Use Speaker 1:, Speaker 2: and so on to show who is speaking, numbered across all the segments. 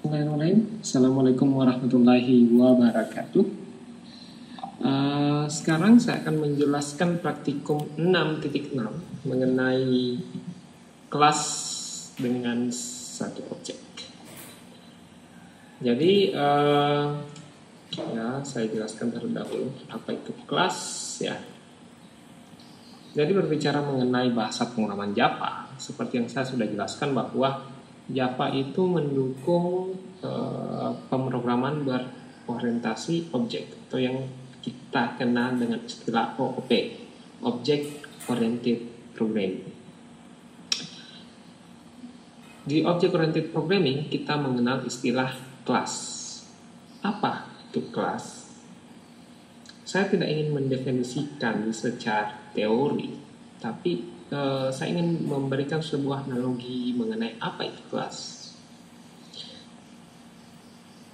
Speaker 1: Bismillahirrahmanirrahim. Assalamualaikum warahmatullahi wabarakatuh. Sekarang saya akan menjelaskan praktikum 6.6 mengenai kelas dengan satu objek. Jadi saya jelaskan terlebih dahulu apa itu kelas ya. Jadi berbicara mengenai bahasa pemrograman Java, seperti yang saya sudah jelaskan bahwa Java itu mendukung pemrograman berorientasi objek atau yang kita kenal dengan istilah OOP, Object Oriented Programming. Di Object Oriented Programming kita mengenal istilah kelas. Apa itu kelas? Saya tidak ingin mendefinisikan secara teori, tapi saya ingin memberikan sebuah analogi mengenai apa itu kelas.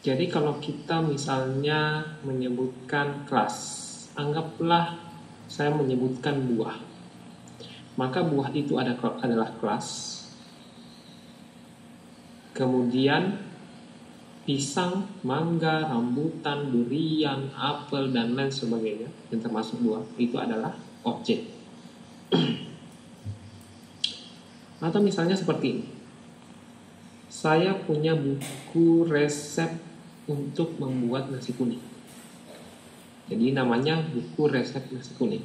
Speaker 1: Jadi kalau kita misalnya menyebutkan kelas, anggaplah saya menyebutkan buah. Maka buah itu adalah kelas. Kemudian pisang, mangga, rambutan, durian, apel, dan lain sebagainya yang termasuk buah itu adalah objek. Atau misalnya seperti ini. Saya punya buku resep untuk membuat nasi kuning. Jadi namanya buku resep nasi kuning.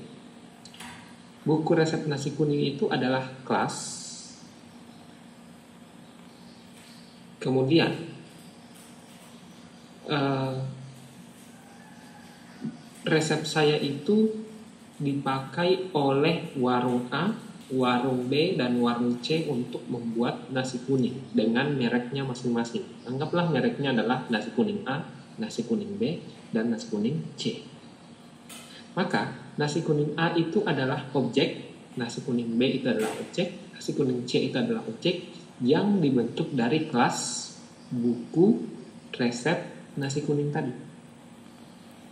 Speaker 1: Buku resep nasi kuning itu adalah kelas. Kemudian resep saya itu dipakai oleh warung A, warung B, dan warung C untuk membuat nasi kuning dengan mereknya masing-masing. Anggaplah mereknya adalah nasi kuning A, nasi kuning B, dan nasi kuning C. Maka nasi kuning A itu adalah objek, nasi kuning B itu adalah objek, nasi kuning C itu adalah objek yang dibentuk dari kelas buku resep nasi kuning tadi.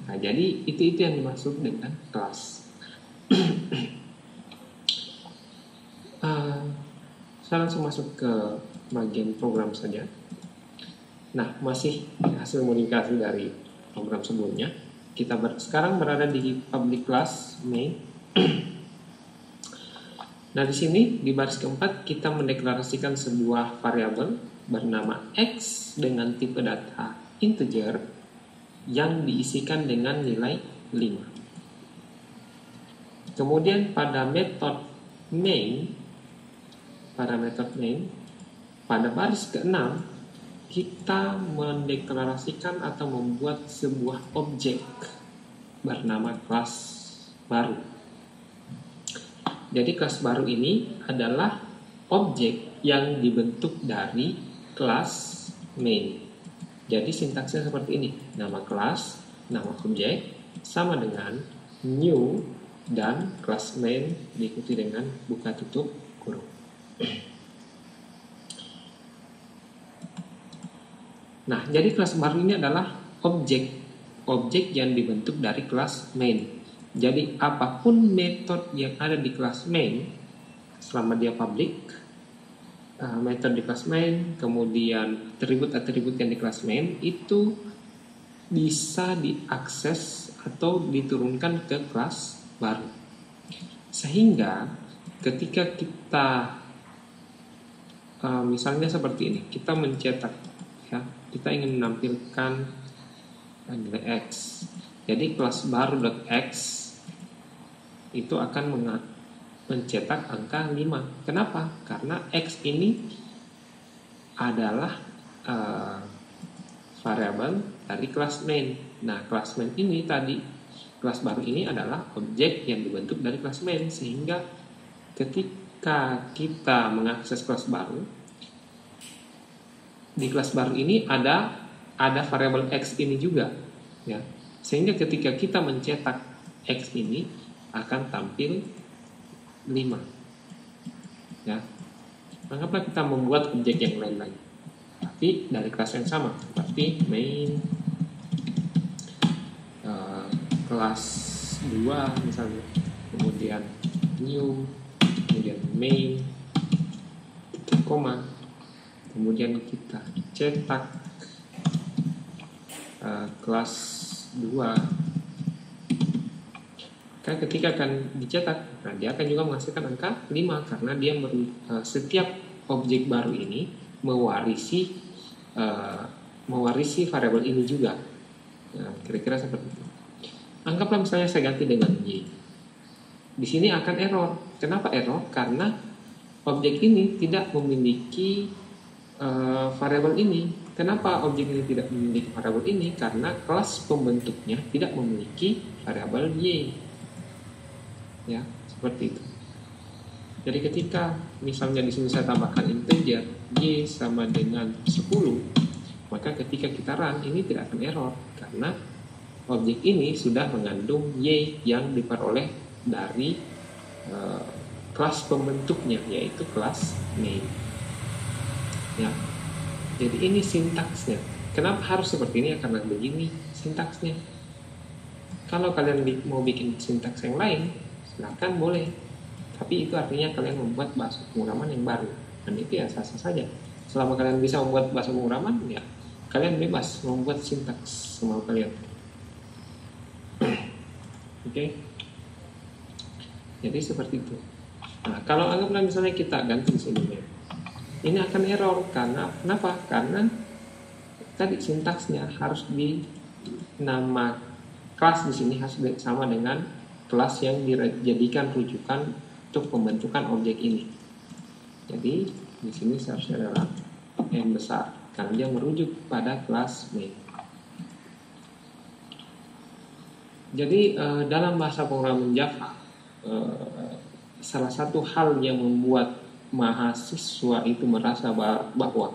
Speaker 1: Nah, jadi itu yang dimaksud dengan kelas. Saya langsung masuk ke bagian program saja. Nah, masih hasil modifikasi dari program sebelumnya. Kita sekarang berada di public class main. Nah, di sini di baris keempat kita mendeklarasikan sebuah variabel bernama x dengan tipe data integer yang diisikan dengan nilai 5. Kemudian pada metode main, pada baris ke-6 kita mendeklarasikan atau membuat sebuah objek bernama kelas baru. Jadi kelas baru ini adalah objek yang dibentuk dari kelas main. Jadi sintaksnya seperti ini. Nama kelas, nama objek sama dengan new dan kelas main diikuti dengan buka tutup kurung. Nah, jadi kelas baru ini adalah objek yang dibentuk dari kelas main. Jadi apapun metode yang ada di kelas main selama dia public, metode di kelas main, kemudian atribut-atribut yang di kelas main itu bisa diakses atau diturunkan ke kelas baru. Sehingga ketika kita misalnya seperti ini, kita mencetak ya, kita ingin menampilkan nilai x. Jadi kelas baru.x itu akan mencetak angka 5. Kenapa? Karena x ini adalah variabel dari kelas main. Nah, kelas main ini tadi, kelas baru ini adalah objek yang dibentuk dari kelas main, sehingga ketika kita mengakses kelas baru, di kelas baru ini ada variabel x ini juga, ya. Sehingga ketika kita mencetak x ini akan tampil 5. Ya. Anggaplah kita membuat objek yang lain lagi, tapi dari kelas yang sama, seperti main kelas 2 misalnya, kemudian new, kemudian main, koma, kemudian kita cetak kelas 2, kan ketika akan dicetak, nah dia akan juga menghasilkan angka 5 karena dia setiap objek baru ini mewarisi variabel ini juga. Nah, kira-kira seperti itu. Anggaplah misalnya saya ganti dengan Y. Di sini akan error. Kenapa error? Karena objek ini tidak memiliki variabel ini. Kenapa objek ini tidak memiliki variabel ini? Karena kelas pembentuknya tidak memiliki variabel Y. Ya, seperti itu. Jadi ketika misalnya di sini saya tambahkan integer Y sama dengan 10, maka ketika kita run ini tidak akan error karena objek ini sudah mengandung Y yang diperoleh dari kelas pembentuknya, yaitu kelas name. Ya. Jadi ini sintaksnya. Kenapa harus seperti ini? Karena begini sintaksnya. Kalau kalian mau bikin sintaks yang lain, silakan boleh. Tapi itu artinya kalian membuat bahasa pemrograman yang baru. Dan itu ya sah-sah saja. Selama kalian bisa membuat bahasa pemrograman, ya kalian bebas membuat sintaks semau kalian. Oke. Jadi seperti itu. Nah, kalau anggaplah misalnya kita ganti sini, ini akan error karena kenapa? Karena tadi sintaksnya harus nama kelas di sini harus sama dengan kelas yang dijadikan rujukan untuk pembentukan objek ini. Jadi di sini seharusnya adalah M besar karena dia merujuk pada kelas main. Jadi dalam bahasa pemrograman Java, salah satu hal yang membuat mahasiswa itu merasa bahwa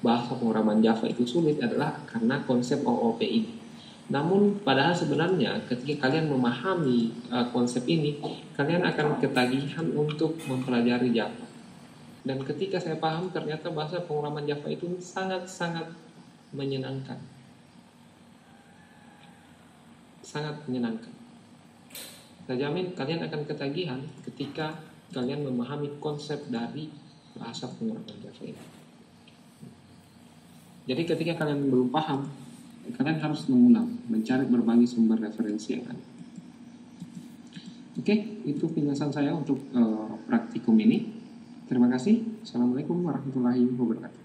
Speaker 1: bahasa pemrograman Java itu sulit adalah karena konsep OOP ini. Namun padahal sebenarnya ketika kalian memahami konsep ini, kalian akan ketagihan untuk mempelajari Java. Dan ketika saya paham, ternyata bahasa pemrograman Java itu sangat-sangat menyenangkan. Sangat menyenangkan. Saya jamin kalian akan ketagihan ketika kalian memahami konsep dari bahasa pemrograman Java ini. Jadi ketika kalian belum paham, kalian harus mengulang, mencari berbagai sumber referensi yang ada. Oke, itu penjelasan saya untuk praktikum ini. Terima kasih. Assalamualaikum warahmatullahi wabarakatuh.